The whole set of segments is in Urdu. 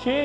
6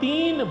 3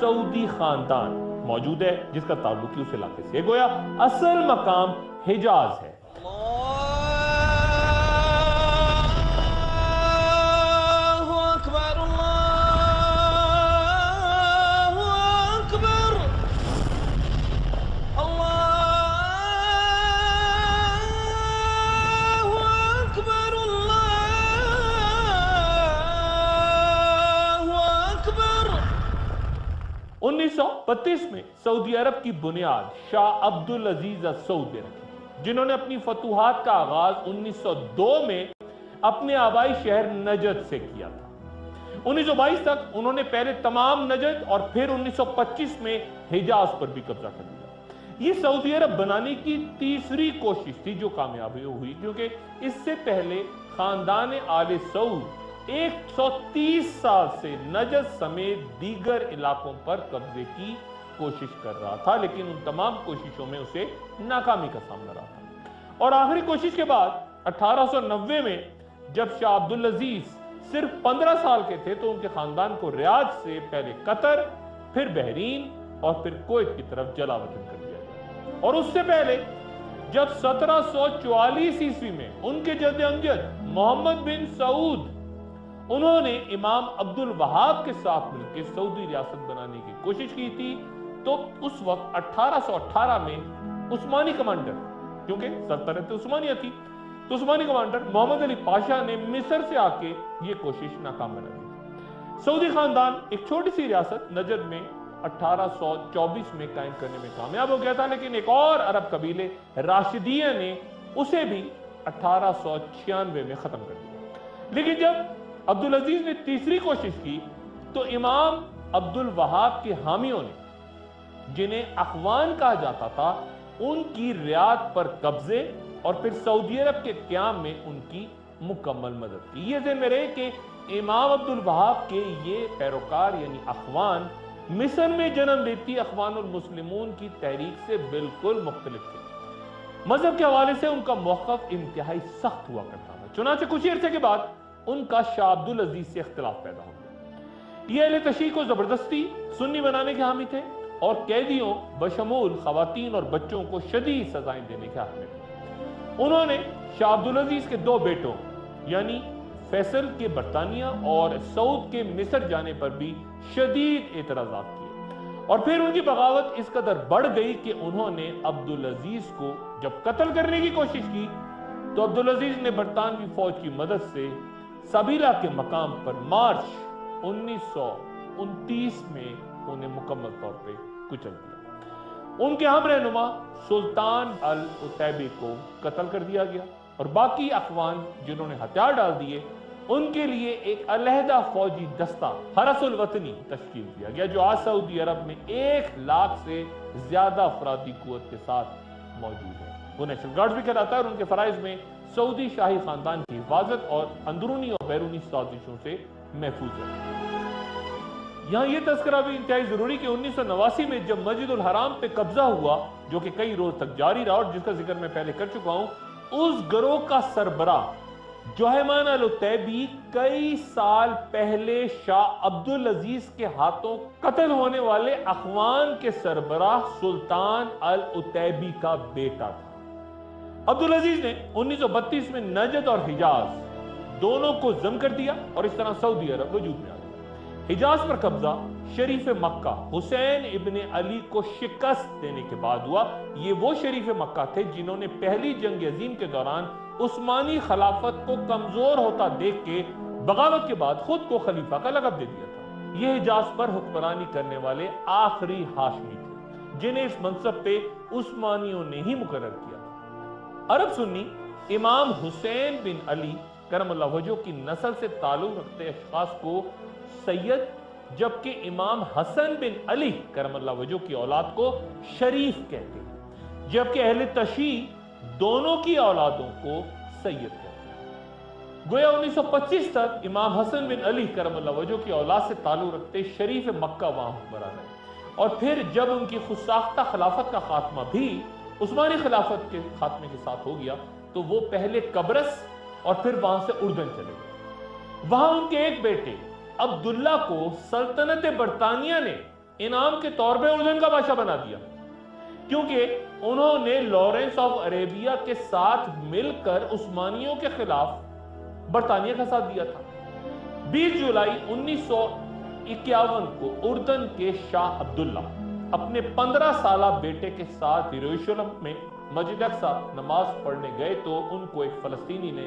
سعودی خاندان موجود ہے جس کا تعلق اس علاقے سے، گویا اصل مقام حجاز ہے۔ انیس سو 32 میں سعودی عرب کی بنیاد شاہ عبدالعزیز السعود نے رکھی، جنہوں نے اپنی فتوحات کا آغاز 1902 میں اپنے آبائی شہر نجد سے کیا تھا۔ 1922 تک انہوں نے پہلے تمام نجد اور پھر 1925 میں حجاز پر بھی قبضہ کر لیا۔ یہ سعودی عرب بنانے کی تیسری کوشش تھی جو کامیابی ہوئی، کیونکہ اس سے پہلے خاندان آل سعود 130 سال سے نجد سمیت دیگر علاقوں پر قبضے کی کوشش کر رہا تھا، لیکن ان تمام کوششوں میں اسے ناکامی کا سامنا رہا تھا۔ اور آخری کوشش کے بعد 1890 میں جب شاہ عبدالعزیز صرف 15 سال کے تھے تو ان کے خاندان کو ریاض سے پہلے قطر، پھر بحرین اور پھر کویت کی طرف جلا وطن کر دیا گیا۔ اور اس سے پہلے جب 1744 عیسوی میں ان کے جد امجد محمد بن سعود انہوں نے امام عبد الوہاب کے ساتھ مل کے سعودی ریاست بنانے کی کوشش کی تھی، تو اس وقت 1818 میں عثمانی کمانڈر، کیونکہ سلطنت عثمانیہ تھی، تو عثمانی کمانڈر محمد علی پاشا نے مصر سے آ کے یہ کوشش ناکام بنا دی۔ سعودی خاندان ایک چھوٹی سی ریاست نجد میں 1824 میں قائم کرنے میں کامیاب ہو گیا تھا، لیکن ایک اور عرب قبیلے راشدیہ نے اسے بھی 1896 میں ختم کر دیا۔ لیکن جب عبدالعزیز نے تیسری کوشش کی تو امام عبد الوہاب کے حامیوں نے، جنہیں اخوان کہا جاتا تھا، ان کی ریاض پر قبضے اور پھر سعودی عرب کے قیام میں ان کی مکمل مدد کی۔ یہ ذہن میں رہے کہ امام عبد الوہاب کے یہ پیروکار یعنی اخوان مصر میں جنم لیتی اخوان المسلمون کی تحریک سے بالکل مختلف تھے۔ مذہب کے حوالے سے ان کا موقف انتہائی سخت ہوا کرتا تھا، چنانچہ کچھ عرصے کے بعد ان کا شاہ عبدالعزیز سے اختلاف پیدا ہو گیا۔ یہ اہل تشیع کو زبردستی سنی بنانے کے حامی تھے اور قیدیوں بشمول خواتین اور بچوں کو شدید سزائیں دینے کے حق میں تھے۔ انہوں نے شاہ عبدالعزیز کے دو بیٹوں یعنی فیصل کے برطانیہ اور سعود کے مصر جانے پر بھی شدید اعتراضات کیے، اور پھر ان کی بغاوت اس قدر بڑھ گئی کہ انہوں نے عبدالعزیز کو جب قتل کرنے کی کوشش کی تو عبدالعزیز نے برطانوی فوج کی مدد سے سبیلہ کے مقام پر مارچ 1929 میں انہیں مکمل طور پہ کچل دیا۔ ان کے ہم رہنما سلطان العتیبی کو قتل کر دیا گیا اور باقی اخوان جنہوں نے ہتھیار ڈال دیے ان کے لیے ایک علیحدہ فوجی دستہ حرس الوطنی تشکیل دیا گیا، جو آج سعودی عرب میں 1 لاکھ سے زیادہ افرادی قوت کے ساتھ موجود ہے۔ وہ نیشنل گارڈز بھی کہلاتا ہے اور ان کے فرائض میں سعودی شاہی خاندان کی حفاظت اور اندرونی اور بیرونی سازشوں سے محفوظ ہے۔ یہاں یہ تذکرہ بھی انتہائی ضروری کہ 1989 میں جب مسجد الحرام پہ قبضہ ہوا جو کہ کئی روز تک جاری رہا اور جس کا ذکر میں پہلے کر چکا ہوں، اس گروہ کا سربراہ جوہیمان العتیبی کئی سال پہلے شاہ عبدالعزیز کے ہاتھوں قتل ہونے والے اخوان کے سربراہ سلطان العتیبی کا بیٹا تھا۔ عبدالعزیز نے 1932 میں نجد اور حجاز دونوں کو ضم کر دیا اور اس طرح سعودی عرب وجود میں آ گیا۔ حجاز پر قبضہ شریف مکہ حسین ابن علی کو شکست دینے کے بعد ہوا۔ یہ وہ شریف مکہ تھے جنہوں نے پہلی جنگ عظیم کے دوران عثمانی خلافت کو کمزور ہوتا دیکھ کے بغاوت کے بعد خود کو خلیفہ کا لقب دے دیا تھا۔ یہ حجاز پر حکمرانی کرنے والے آخری ہاشمی تھے جنہیں اس منصب پہ عثمانیوں نے ہی مقرر کیا تھا۔ عرب سنی امام حسین بن علی کرم اللہ وجہہ کی نسل سے تعلق رکھتے اشخاص کو سید، جبکہ امام حسن بن علی کرم اللہ وجہہ کی اولاد کو شریف کہتے ہیں، جبکہ اہل تشیع دونوں کی اولادوں کو سید کہتے ہیں۔ گویا 1925 تک امام حسن بن علی کرم اللہ وجہہ کی اولاد سے تعلق رکھتے شریف مکہ وہاں حکمران رہے، اور پھر جب ان کی خود ساختہ خلافت کا خاتمہ بھی عثمانی خلافت کے خاتمے کے ساتھ ہو گیا تو وہ پہلے قبرص اور پھر وہاں سے اردن چلے گئے۔ وہاں ان کے ایک بیٹے عبداللہ کو سلطنت برطانیہ نے انعام کے طور پہ اردن کا بادشاہ بنا دیا، کیونکہ انہوں نے لارنس آف عربیہ کے ساتھ مل کر عثمانیوں کے خلاف برطانیہ کا ساتھ دیا تھا۔ 20 جولائی 1951 کو اردن کے شاہ عبداللہ اپنے 15 سالہ بیٹے کے ساتھ یروشلم میں مسجد اقصی نماز پڑھنے گئے تو ان کو ایک فلسطینی نے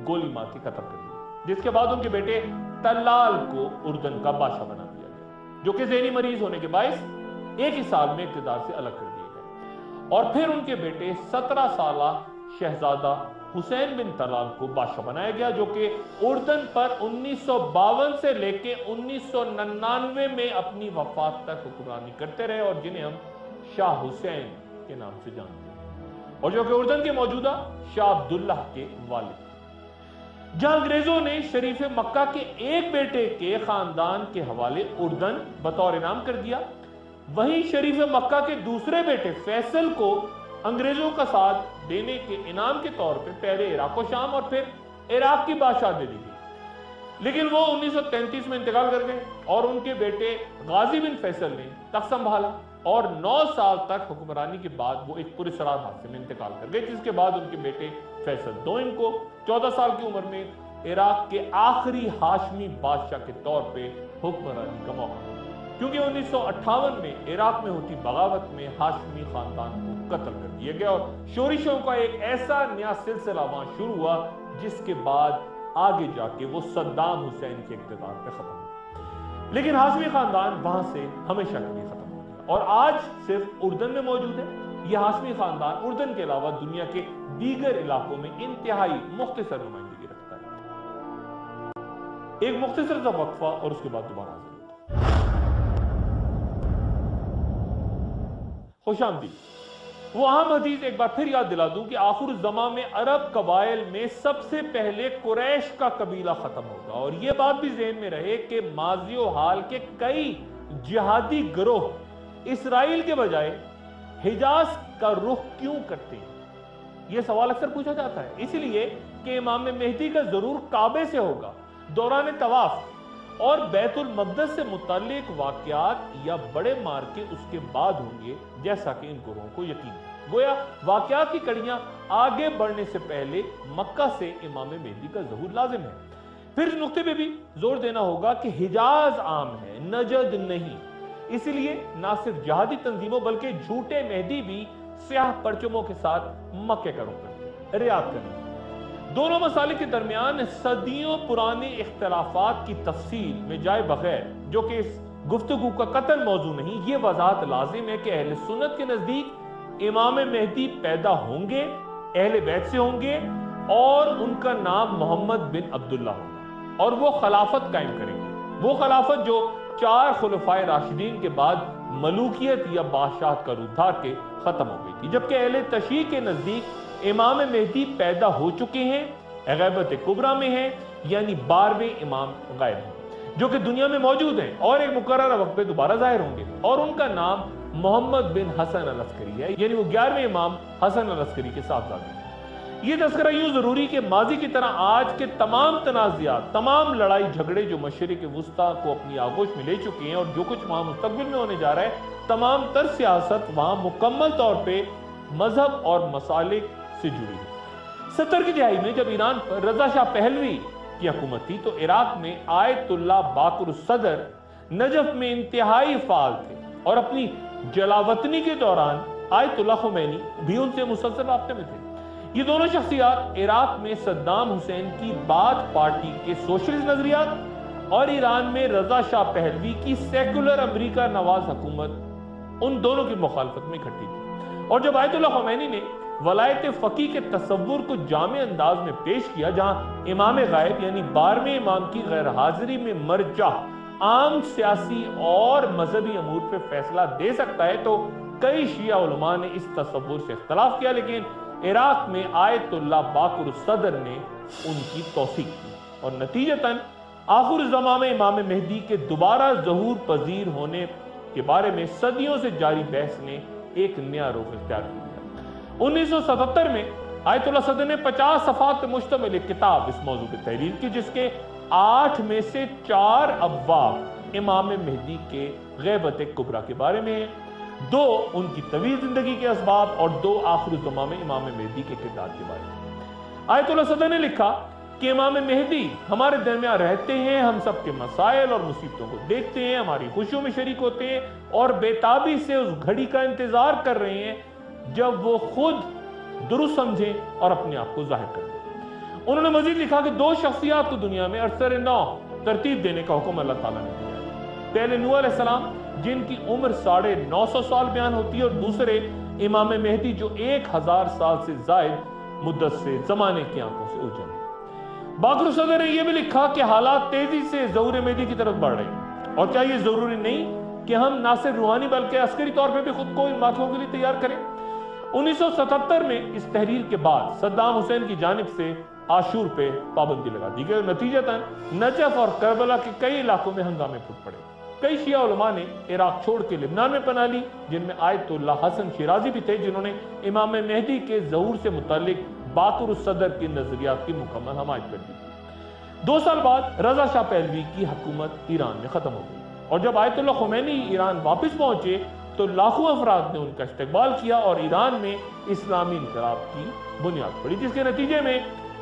گولی مار کے قتل کر دیا، جس کے بعد ان کے بیٹے طلال کو اردن کا بادشاہ بنا دیا گیا، جو کہ ذہنی مریض ہونے کے باعث ایک ہی سال میں اقتدار سے الگ کر دیے گئے، اور پھر ان کے بیٹے 17 سالہ شہزادہ حسین بن طلال کو بادشاہ بنایا گیا، جو کہ اردن پر 1952 سے لے کے 1999 میں اپنی وفات تک حکمرانی کرتے رہے، اور جنہیں ہم شاہ حسین کے نام سے جانتے ہیں، اور جو کہ اردن کے موجودہ شاہ عبداللہ کے والد تھے۔ جہاں انگریزوں نے شریف مکہ کے ایک بیٹے کے خاندان کے حوالے اردن بطور انعام کر دیا، وہیں شریف مکہ کے دوسرے بیٹے فیصل کو انگریزوں کا ساتھ دینے کے انعام کے طور پہ پہلے عراق و شام اور پھر عراق کی بادشاہ دے دی گئی، لیکن وہ 1933 میں انتقال کر گئے، اور ان کے بیٹے غازی بن فیصل نے تخت سنبھالا، اور 9 سال تک حکمرانی کے بعد وہ ایک پراسرار حادثے میں انتقال کر گئے، جس کے بعد ان کے بیٹے فیصل دوم کو 14 سال کی عمر میں عراق کے آخری ہاشمی بادشاہ کے طور پہ حکمرانی کا موقع ملا، کیونکہ 1958 میں عراق میں ہوتی بغاوت میں ہاشمی خاندان کو قتل کر دیا گیا، اور شورشوں کا ایک ایسا نیا سلسلہ وہاں شروع ہوا جس کے بعد آگے جا کے وہ صدام حسین کے اقتدار پہ ختم ہوا، لیکن ہاشمی خاندان وہاں سے ہمیشہ کے لیے ختم ہو گیا، اور آج صرف اردن میں موجود ہے۔ یہ ہاشمی خاندان اردن کے علاوہ دنیا کے دیگر علاقوں میں انتہائی مختصر نمائندگی رکھتا ہے۔ ایک مختصر سا وقفہ اور اس کے بعد دوبارہ حاضر ہوتا ہے۔ خوش آمدید۔ وہ اہم حدیث ایک بار پھر یاد دلا دوں کہ آخر الزمان میں عرب قبائل میں سب سے پہلے قریش کا قبیلہ ختم ہوگا، اور یہ بات بھی ذہن میں رہے کہ ماضی و حال کے کئی جہادی گروہ اسرائیل کے بجائے حجاز کا رخ کیوں کرتے ہیں؟ یہ سوال اکثر پوچھا جاتا ہے، اس لیے کہ امام مہدی کا ضرور کعبے سے ہوگا، دوران طواف اور بیت المقدس سے متعلق واقعات یا بڑے مارکے اس کے بعد ہوں گے، جیسا کہ ان گروہوں کو یقین ہے۔ گویا واقعات کی کڑیاں آگے بڑھنے سے پہلے مکہ سے امام مہدی کا ظہور لازم ہے۔ پھر اس نقطے پہ بھی زور دینا ہوگا کہ حجاز عام ہے، نجد نہیں، اس لیے نہ صرف جہادی تنظیموں بلکہ جھوٹے مہدی بھی سیاہ پرچموں کے ساتھ مکے کا رخ کرتے ہیں۔ رعایت کریں، دونوں مسالک کے درمیان صدیوں پرانے اختلافات کی تفصیل میں جائے بغیر، جو کہ اس گفتگو کا قطعاً موضوع نہیں، یہ وضاحت لازم ہے کہ اہل سنت کے نزدیک امام مہدی پیدا ہوں گے، اہل بیت سے ہوں گے، اور ان کا نام محمد بن عبداللہ ہوگا، اور وہ خلافت قائم کریں گے، وہ خلافت جو 4 خلفائے راشدین کے بعد ملوکیت یا بادشاہت کا روپ دھار کے ختم ہو گئی تھی، جبکہ اہل تشیع کے نزدیک امام مہدی پیدا ہو چکے ہیں، غیبت کبریٰ میں ہیں، یعنی 12ویں امام غائب ہیں، جو کہ دنیا میں موجود ہیں اور ایک مقررہ وقت پہ دوبارہ ظاہر ہوں گے، اور ان کا نام محمد بن حسن العسکری ہے، یعنی وہ 11ویں امام حسن العسکری کے صاحبزادے ہیں۔ یہ تذکرہ یوں ضروری کہ ماضی کی طرح آج کے تمام تنازعات، تمام لڑائی جھگڑے جو مشرق وسطیٰ کو اپنی آغوش میں لے چکے ہیں اور جو کچھ وہاں مستقبل میں ہونے جا رہا ہے، تمام تر سیاست وہاں مکمل طور پہ مذہب اور مسالک سے جڑی ہے۔ 70 کی دہائی میں جب ایران پر رضا شاہ پہلوی کی حکومت تھی تو عراق میں آیت اللہ باقر الصدر نجف میں انتہائی فعال تھے، اور اپنی جلاوطنی کے دوران آیت اللہ خمینی بھی ان سے مسلسل رابطے میں تھے۔ یہ دونوں شخصیات عراق میں صدام حسین کی باتھ پارٹی کے سوشلسٹ نظریات اور ایران میں رضا شاہ پہلوی کی سیکولر امریکہ نواز حکومت، ان دونوں کی مخالفت میں اکٹھی تھی، اور جب آیت اللہ خمینی نے ولایت فقیہ کے تصور کو جامع انداز میں پیش کیا، جہاں امام غائب یعنی 12ویں امام کی غیر حاضری میں مرجع عام سیاسی اور مذہبی امور پہ فیصلہ دے سکتا ہے، تو کئی شیعہ علماء نے اس تصور سے اختلاف کیا، لیکن عراق میں آیت اللہ باقر الصدر نے ان کی توثیق کی، اور نتیجتاً آخر الزمان میں امام مہدی کے دوبارہ ظہور پذیر ہونے کے بارے میں صدیوں سے جاری بحث نے ایک نیا رخ اختیار کیا۔ 1977 میں آیت اللہ صدر نے 50 صفحات پر مشتمل ایک کتاب اس موضوع پہ تحریر کی، جس کے 8 میں سے 4 ابواب امام مہدی کے غیبت کبریٰ کے بارے میں ہیں، 2 ان کی طویل زندگی کے اسباب اور 2 آخر الزمان میں امام مہدی کے کردار کے بارے میں۔ آیت اللہ صدر نے لکھا کہ امام مہدی ہمارے درمیان رہتے ہیں، ہم سب کے مسائل اور مصیبتوں کو دیکھتے ہیں، ہماری خوشیوں میں شریک ہوتے ہیں اور بے تابی سے اس گھڑی کا انتظار کر رہے ہیں جب وہ خود درست سمجھیں اور اپنے آپ کو ظاہر کریں۔ انہوں نے مزید لکھا کہ 2 شخصیات کو دنیا میں عرصۂ نو ترتیب دینے کا حکم اللہ تعالیٰ نے دیا ہے۔ پہلے نوح علیہ السلام جن کی عمر 950 سال بیان ہوتی ہے، اور دوسرے امام مہدی جو 1000 سال سے زائد مدت سے زمانے کی آنکھوں سے اوجھل ہے۔ باقر صدر نے یہ بھی لکھا کہ حالات تیزی سے ظہور مہدی کی طرف بڑھ رہے ہیں، اور کیا یہ ضروری نہیں کہ ہم نہ صرف روحانی بلکہ عسکری طور پہ بھی خود کو ان باتوں کے لیے تیار کریں۔ 1977 میں اس تحریر کے بعد صدام حسین کی جانب سے عاشور پہ پابندی لگا دی گئی، اور نتیجتاً نجف اور کربلا کے کئی علاقوں میں ہنگامے پھوٹ پڑے۔ کئی شیعہ علماء نے عراق چھوڑ کے لبنان میں پناہ لی، جن میں آیت اللہ حسن شیرازی بھی تھے، جنہوں نے امام مہدی کے ظہور سے متعلق باقر الصدر کے نظریات کی مکمل حمایت کر دی۔ 2 سال بعد رضا شاہ پہلوی کی حکومت ایران میں ختم ہو گئی، اور جب آیت اللہ خمینی ایران واپس پہنچے تو لاکھوں افراد نے ان کا استقبال کیا اور ایران میں اسلامی انقلاب کی بنیاد پڑی، جس کے نتیجے میں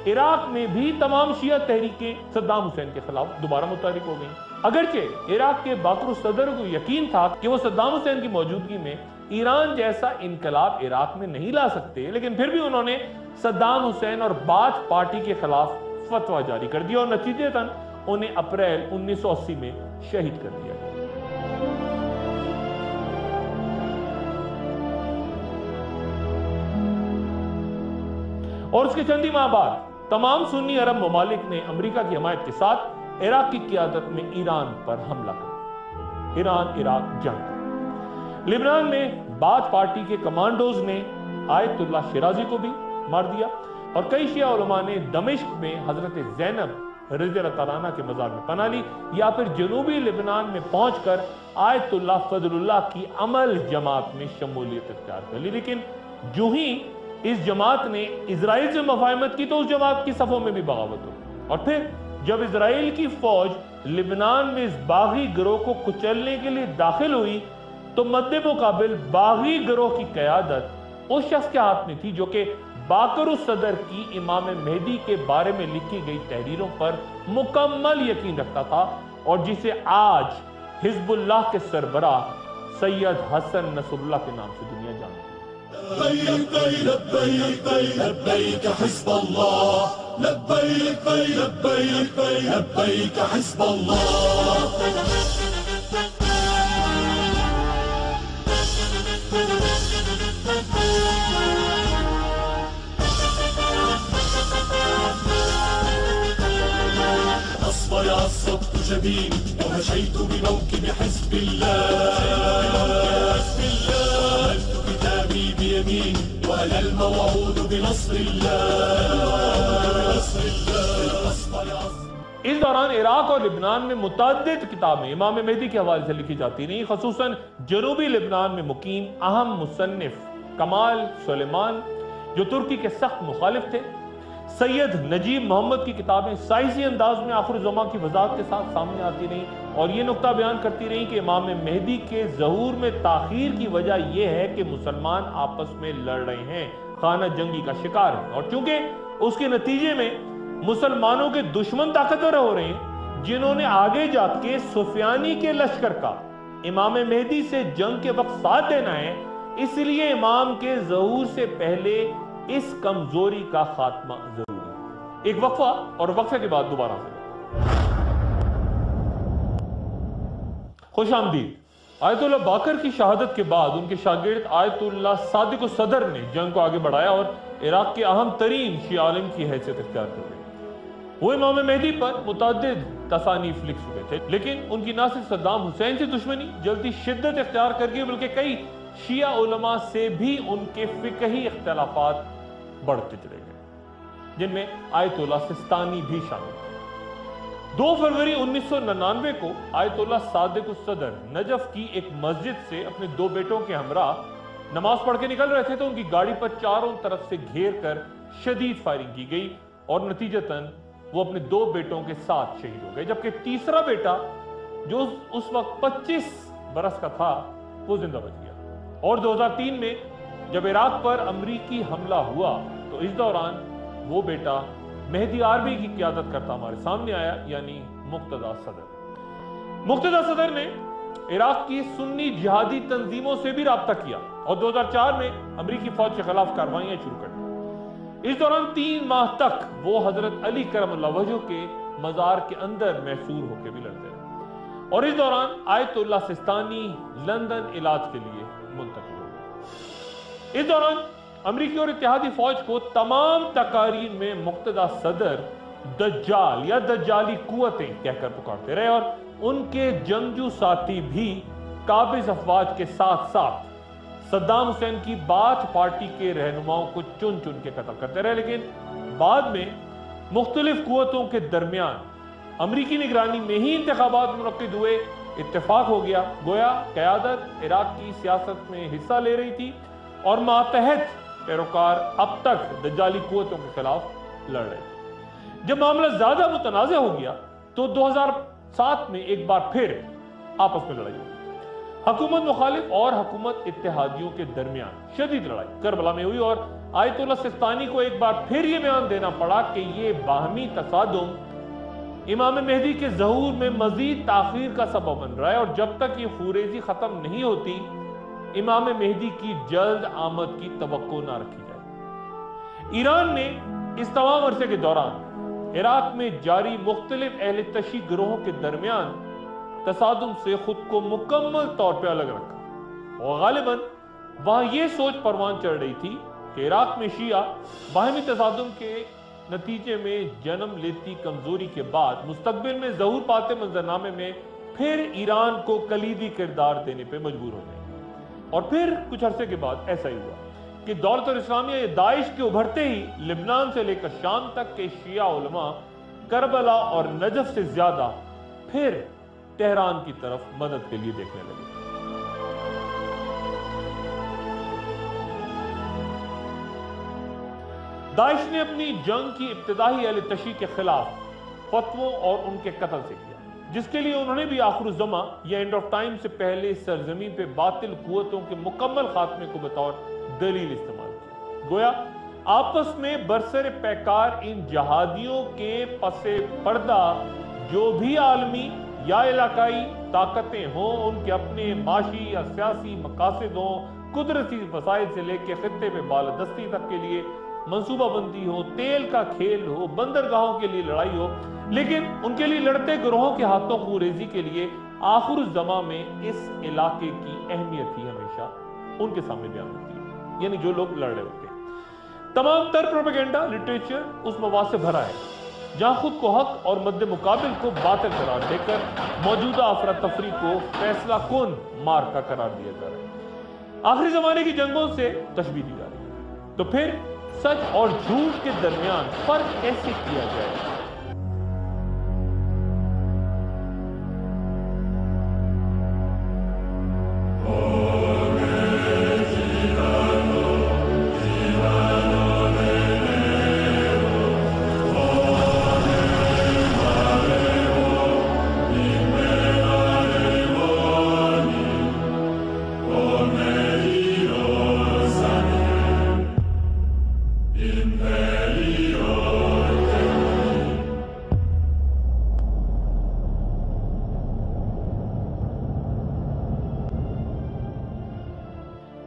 عراق میں بھی تمام شیعہ تحریکیں صدام حسین کے خلاف دوبارہ متحرک ہو گئیں۔ اگرچہ عراق کے باقر الصدر کو یقین تھا کہ وہ صدام حسین کی موجودگی میں ایران جیسا انقلاب عراق میں نہیں لا سکتے، لیکن پھر بھی انہوں نے صدام حسین اور باعث پارٹی کے خلاف فتویٰ جاری کر دیا، اور نتیجتاً انہیں اپریل 1980 میں شہید کر دیا گیا۔ اور اس کے چندی ماہ بعد تمام سنی عرب ممالک نے امریکہ کی حمایت کے ساتھ عراق کی قیادت میں ایران پر حملہ کر ایران عراق جنگ۔ لبنان میں باعث پارٹی کے کمانڈوز نے آیت اللہ شیرازی کو بھی مار دیا، اور کئی شیعہ علماء نے دمشق میں حضرت زینب رضی اللہ تعالیٰ عنہ کے مزار میں پناہ لی، یا پھر جنوبی لبنان میں پہنچ کر آیت اللہ فضل اللہ کی عمل جماعت میں شمولیت اختیار کر لی۔ لیکن جو ہی اس جماعت نے اسرائیل سے مفاہمت کی تو اس جماعت کی صفوں میں بھی بغاوت ہوئی، اور پھر جب اسرائیل کی فوج لبنان میں اس باغی گروہ کو کچلنے کے لیے داخل ہوئی تو مد مقابل باغی گروہ کی قیادت اس شخص کے ہاتھ میں تھی جو کہ باقر الصدر کی امام مہدی کے بارے میں لکھی گئی تحریروں پر مکمل یقین رکھتا تھا، اور جسے آج حزب اللہ کے سربراہ سید حسن نصر اللہ کے نام سے دنیا جانتی ہے۔ لبيك لبيك لبيك حزب الله لبيك لبيك لبيك حزب الله أصبر عصبت جبين ومشيت بموكب حزب الله بيمين وأنا الموعود بنصر الله اس دوران عراق اور لبنان میں متعدد کتابیں امام مہدی کے حوالے سے لکھی جاتی رہیں، خصوصاً جنوبی لبنان میں مقیم اہم مصنف کمال سلیمان جو ترکی کے سخت مخالف تھے، سید نجیب محمد کی کتابیں سائنسی انداز میں آخر الزمان کی وضاحت کے ساتھ سامنے آتی رہیں اور یہ نقطہ بیان کرتی رہیں کہ امام مہدی کے ظہور میں تاخیر کی وجہ یہ ہے کہ مسلمان آپس میں لڑ رہے ہیں، خانہ جنگی کا شکار ہیں، اور چونکہ اس کے نتیجے میں مسلمانوں کے دشمن طاقتور ہو رہے ہیں جنہوں نے آگے جا کے سفیانی کے لشکر کا امام مہدی سے جنگ کے وقت ساتھ دینا ہے، اس لیے امام کے ظہور سے پہلے اس کمزوری کا خاتمہ ضروری ہے۔ ایک وقفہ اور وقفے کے بعد دوبارہ سے خوش آمدید۔ آیت اللہ باقر کی شہادت کے بعد ان کے شاگرد آیت اللہ صادق الصدر نے جنگ کو آگے بڑھایا اور عراق کے اہم ترین شیعہ عالم کی حیثیت اختیار کر لی۔ وہ امام مہدی پر متعدد تصانیف لکھ چکے تھے، لیکن ان کی نہ صرف صدام حسین سے دشمنی جلدی شدت اختیار کر گئی بلکہ کئی شیعہ علماء سے بھی ان کے فقہی اختلافات بڑھتے چلے گئے، جن میں آیت اللہ سستانی بھی شامل تھے۔ 2 فروری 1999 کو آیت اللہ صادق الصدر نجف کی ایک مسجد سے اپنے 2 بیٹوں کے ہمراہ نماز پڑھ کے نکل رہے تھے تو ان کی گاڑی پر چاروں طرف سے گھیر کر شدید فائرنگ کی گئی اور نتیجتاً وہ اپنے 2 بیٹوں کے ساتھ شہید ہو گئے، جبکہ تیسرا بیٹا جو اس وقت 25 برس کا تھا وہ زندہ بچ گیا. اور 2003 میں جب عراق پر امریکی حملہ ہوا تو اس دوران وہ بیٹا مہدی آرمی کی قیادت کرتا ہمارے سامنے آیا، یعنی مقتدیٰ صدر. مقتدیٰ صدر نے عراق کی سنی جہادی تنظیموں سے بھی رابطہ کیا اور 2004 میں امریکی فوج کے خلاف کارروائیاں شروع کر دی. اس دوران 3 ماہ تک وہ حضرت علی کرم اللہ وجہہ کے مزار کے اندر محصور ہو کے بھی لڑتے رہے اور اس دوران آیت اللہ سستانی لندن علاج کے لیے منتقل ہو گئے. اس دوران امریکی اور اتحادی فوج کو تمام تقاریر میں مقتدیٰ صدر دجال یا دجالی قوتیں کہہ کر پکارتے رہے اور ان کے جنگجو ساتھی بھی قابض افواج کے ساتھ ساتھ صدام حسین کی باعث پارٹی کے رہنماؤں کو چن چن کے قتل کرتے رہے. لیکن بعد میں مختلف قوتوں کے درمیان امریکی نگرانی میں ہی انتخابات منعقد ہوئے، اتفاق ہو گیا، گویا قیادت عراق کی سیاست میں حصہ لے رہی تھی اور ماتحت پیروکار اب تک دجالی قوتوں کے خلاف لڑ رہے تھے. جب معاملہ زیادہ متنازع ہو گیا تو 2007 میں ایک بار پھر آپس میں لڑائی ہوئی. حکومت مخالف اور حکومت اتحادیوں کے درمیان شدید لڑائی کربلا میں ہوئی اور آیت اللہ سستانی کو ایک بار پھر یہ بیان دینا پڑا کہ یہ باہمی تصادم امام مہدی کے ظہور میں مزید تاخیر کا سبب بن رہا ہے اور جب تک یہ خوریزی ختم نہیں ہوتی امام مہدی کی جلد آمد کی توقع نہ رکھی جائے. ایران نے اس تمام عرصے کے دوران عراق میں جاری مختلف اہل تشیع گروہوں کے درمیان تصادم سے خود کو مکمل طور پہ الگ رکھا اور غالباً وہاں یہ سوچ پروان چڑھ رہی تھی کہ عراق میں شیعہ باہمی تصادم کے نتیجے میں جنم لیتی کمزوری کے بعد مستقبل میں ظہور پاتے منظرنامے میں پھر ایران کو کلیدی کردار دینے پہ مجبور ہو جائے. اور پھر کچھ عرصے کے بعد ایسا ہی ہوا کہ دولت الاسلامیہ یا داعش کے ابھرتے ہی لبنان سے لے کر شام تک کے شیعہ علماء کربلا اور نجف سے زیادہ پھر تہران کی طرف مدد کے لیے دیکھنے لگے. داعش نے اپنی جنگ کی ابتدائی اہل تشیع کے خلاف فتووں اور ان کے قتل سے کیا، جس کے لیے انہوں نے بھی آخر الزماں یا اینڈ آف ٹائم سے پہلے سرزمین پہ باطل قوتوں کے مکمل خاتمے کو بطور دلیل استعمال کیا. گویا آپس میں برسر پیکار ان جہادیوں کے پس پردہ جو بھی عالمی یا علاقائی طاقتیں ہوں، ان کے اپنے معاشی یا سیاسی مقاصد ہوں، قدرتی وسائل سے لے کے خطے پہ بالادستی تک کے لیے منصوبہ بندی ہو، تیل کا کھیل ہو، بندرگاہوں کے لیے لڑائی ہو، لیکن ان کے لیے لڑتے گروہوں کے ہاتھوں خوریزی کے لیے آخر الزماں میں اس علاقے کی اہمیت ہی ہمیشہ ان کے سامنے بیان ہوتی ہے، یعنی جو لوگ لڑ رہے ہوتے ہیں. تمام تر پروپیگنڈا لٹریچر اس مواد سے بھرا ہے جہاں خود کو حق اور مد مقابل کو باطل قرار دے کر موجودہ افراتفری کو فیصلہ کن مارکا قرار دیا جا رہا ہے. آخری زمانے کی جنگوں سے تشبیہ دی جا رہی ہے. تو پھر سچ اور جھوٹ کے درمیان فرق کیسے کیا جائے؟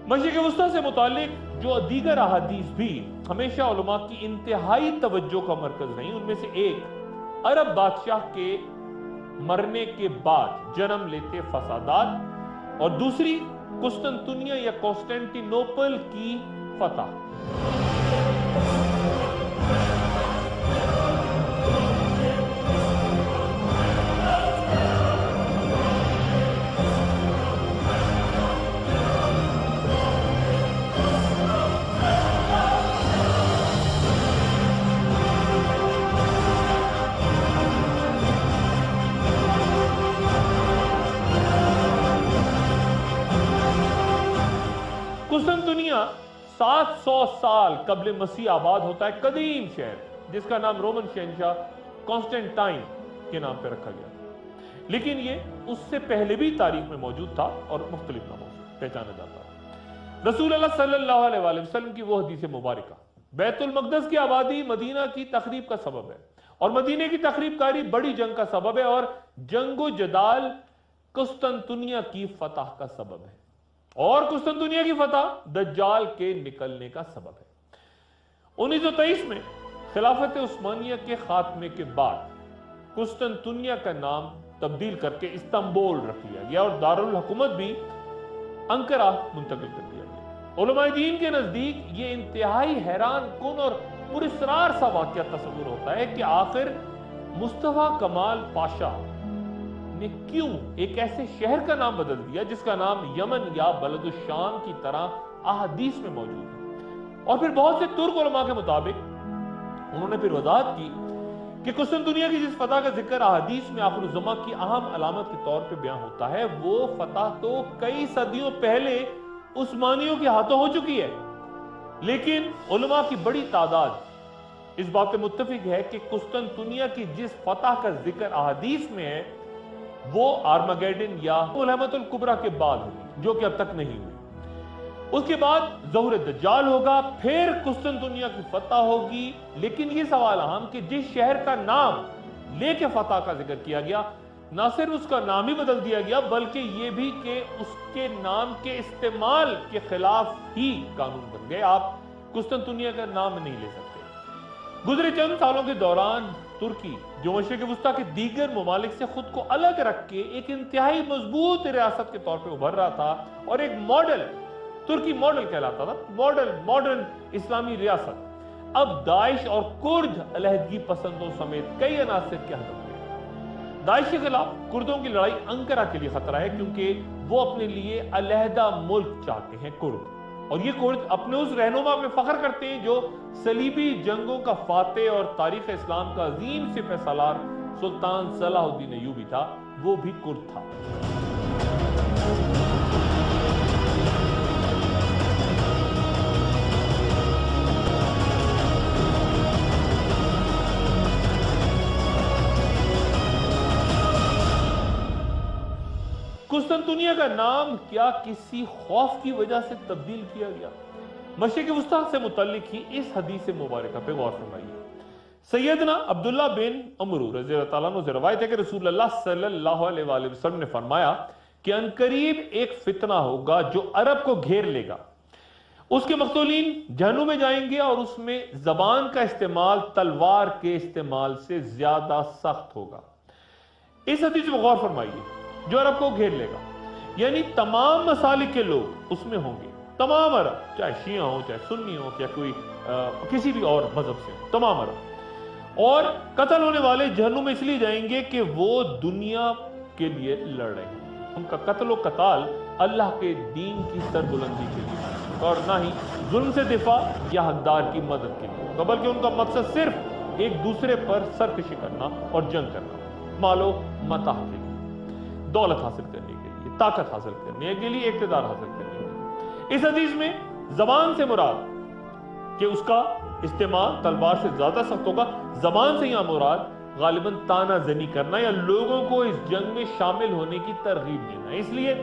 مشرق وسطیٰ سے متعلق جو دیگر احادیث بھی ہمیشہ علماء کی انتہائی توجہ کا مرکز رہی، ان میں سے ایک عرب بادشاہ کے مرنے کے بعد جنم لیتے فسادات اور دوسری قسطنطنیہ یا قسطنطنوپل کی فتح. قسطنطنیہ 700 سال قبل مسیح آباد ہوتا ہے، قدیم شہر جس کا نام رومن شہنشاہ کانسٹنٹائن کے نام پہ رکھا گیا. لیکن یہ اس سے پہلے بھی تاریخ میں موجود تھا اور مختلف ناموں سے پہچانا جاتا ہے۔ رسول اللہ صلی اللہ علیہ وآلہ وسلم کی وہ حدیث مبارکہ بیت المقدس کی آبادی مدینہ کی تخریب کا سبب ہے، اور مدینہ کی تخریب کاری بڑی جنگ کا سبب ہے، اور جنگ و جدال قسطنطنیہ کی فتح کا سبب ہے، اور قسطنطنیہ کی فتح دجال کے نکلنے کا سبب ہے۔ 1923 میں خلافت عثمانیہ کے خاتمے کے بعد قسطنطنیہ کا نام تبدیل کر کے استنبول رکھ لیا گیا اور دارالحکومت بھی انقرہ منتقل کر دیا گیا۔ علماء دین کے نزدیک یہ انتہائی حیران کن اور پراسرار سا واقعہ تصور ہوتا ہے کہ آخر مصطفیٰ کمال پاشا نے کیوں ایک ایسے شہر کا نام بدل دیا جس کا نام یمن یا بلد الشام کی طرح احادیث میں موجود ہے۔ اور پھر بہت سے ترک علماء کے مطابق انہوں نے پھر وضاحت کی کہ قسطنطنیہ کی جس فتح کا ذکر احادیث میں آخر الزماں کی اہم علامت کے طور پہ بیان ہوتا ہے، وہ فتح تو کئی صدیوں پہلے عثمانیوں کے ہاتھوں ہو چکی ہے، لیکن علماء کی بڑی تعداد اس بات پہ متفق ہے کہ قسطنطنیہ کی جس فتح کا ذکر احادیث میں ہے وہ آرماگیڈن یا ملحمۃ الکبریٰ کے بعد ہوگی، جو کہ اب تک نہیں ہوئی۔ اس کے بعد ظہور دجال ہوگا، پھر قسطنطنیہ کی فتح ہوگی، لیکن یہ سوال اہم کہ جس شہر کا نام لے کے فتح کا ذکر کیا گیا، نہ صرف اس کا نام ہی بدل دیا گیا بلکہ یہ بھی کہ اس کے نام کے استعمال کے خلاف ہی قانون بن گئے۔ آپ قسطنطنیہ کا نام نہیں لے سکتے۔ گزرے چند سالوں کے دوران ترکی جو مشرق وسطیٰ کے دیگر ممالک سے خود کو الگ رکھ کے ایک انتہائی مضبوط ریاست کے طور پہ ابھر رہا تھا اور ایک ماڈل ترکی ماڈل کہلاتا تھا، ماڈرن اسلامی ریاست، اب داعش اور کرد علیحدگی پسندوں سمیت کئی عناصر کے ہدف میں۔ داعش کے خلاف کردوں کی لڑائی انقرہ کے لیے خطرہ ہے کیونکہ وہ اپنے لیے علیحدہ ملک چاہتے ہیں کرد، اور یہ کرد اپنے اس رہنما پہ فخر کرتے ہیں جو صلیبی جنگوں کا فاتح اور تاریخ اسلام کا عظیم سپہ سالار سلطان صلاح الدین ایوبی تھا، وہ بھی کرد تھا۔ قسطنطنیہ کا نام کیا کسی خوف کی وجہ سے تبدیل کیا گیا؟ مشرق وسطیٰ سے متعلق ہی اس حدیث مبارکہ پہ غور فرمائیے۔ سیدنا عبداللہ بن عمرو رضی اللہ تعالیٰ عنہ سے روایت ہے کہ رسول اللہ صلی اللہ علیہ وآلہ وسلم نے فرمایا کہ عنقریب ایک فتنہ ہوگا جو عرب کو گھیر لے گا، اس کے مقتولین جہنم میں جائیں گے اور اس میں زبان کا استعمال تلوار کے استعمال سے زیادہ سخت ہوگا۔ اس حدیث میں غور فرمائیے، جو عرب کو گھیر لے گا یعنی تمام مسالک کے لوگ اس میں ہوں گے، تمام عرب، چاہے شیعہ ہوں، چاہے سنی ہوں، یا کوئی کسی بھی اور مذہب سے ہوں، تمام عرب، اور قتل ہونے والے جہنم میں اس لیے جائیں گے کہ وہ دنیا کے لیے لڑ رہے ہیں، ان کا قتل و قتال اللہ کے دین کی سربلندی کے لیے اور نہ ہی ظلم سے دفاع یا حقدار کی مدد کے لیے، بلکہ ان کا مقصد صرف ایک دوسرے پر سرکشی کرنا اور جنگ کرنا، مال و متاع کے لیے، دولت حاصل کرنے کے لیے، طاقت حاصل کرنے کے لیے، اقتدار حاصل کرنے کے لیے۔ اس حدیث میں زبان سے مراد کہ اس کا استعمال تلوار سے زیادہ سخت ہوگا، زبان سے یہاں مراد غالباً تانا زنی کرنا یا لوگوں کو اس جنگ میں شامل ہونے کی ترغیب دینا، اس لیے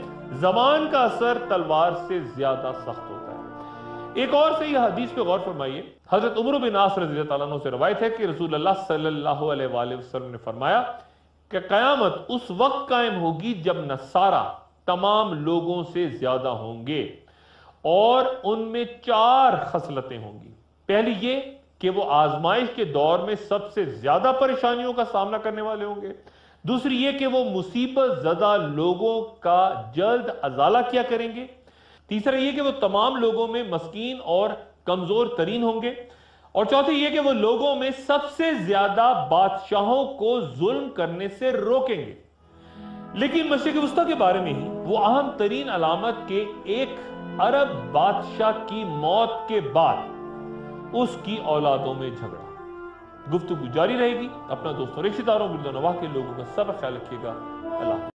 زبان کا اثر تلوار سے زیادہ سخت ہوتا ہے۔ ایک اور سے یہ حدیث پہ غور فرمائیے، حضرت عمرو بن عاص رضی اللہ تعالیٰ عنہ سے روایت ہے کہ رسول اللہ صلی اللہ علیہ وآلہ وسلم نے فرمایا کہ قیامت اس وقت قائم ہوگی جب نصارہ تمام لوگوں سے زیادہ ہوں گے اور ان میں 4 خصلتیں ہوں گی۔ پہلی یہ کہ وہ آزمائش کے دور میں سب سے زیادہ پریشانیوں کا سامنا کرنے والے ہوں گے، دوسری یہ کہ وہ مصیبت زدہ لوگوں کا جلد ازالہ کیا کریں گے، تیسرا یہ کہ وہ تمام لوگوں میں مسکین اور کمزور ترین ہوں گے، اور چوتھی یہ کہ وہ لوگوں میں سب سے زیادہ بادشاہوں کو ظلم کرنے سے روکیں گے۔ لیکن مشرق وسطیٰ کے بارے میں ہی وہ اہم ترین علامت کہ ایک عرب بادشاہ کی موت کے بعد اس کی اولادوں میں جھگڑا۔ گفتگو جاری رہے گی، اپنا دوستوں رشتہ داروں، گرد و نواح کے لوگوں کا سب خیال رکھیے گا۔ اللہ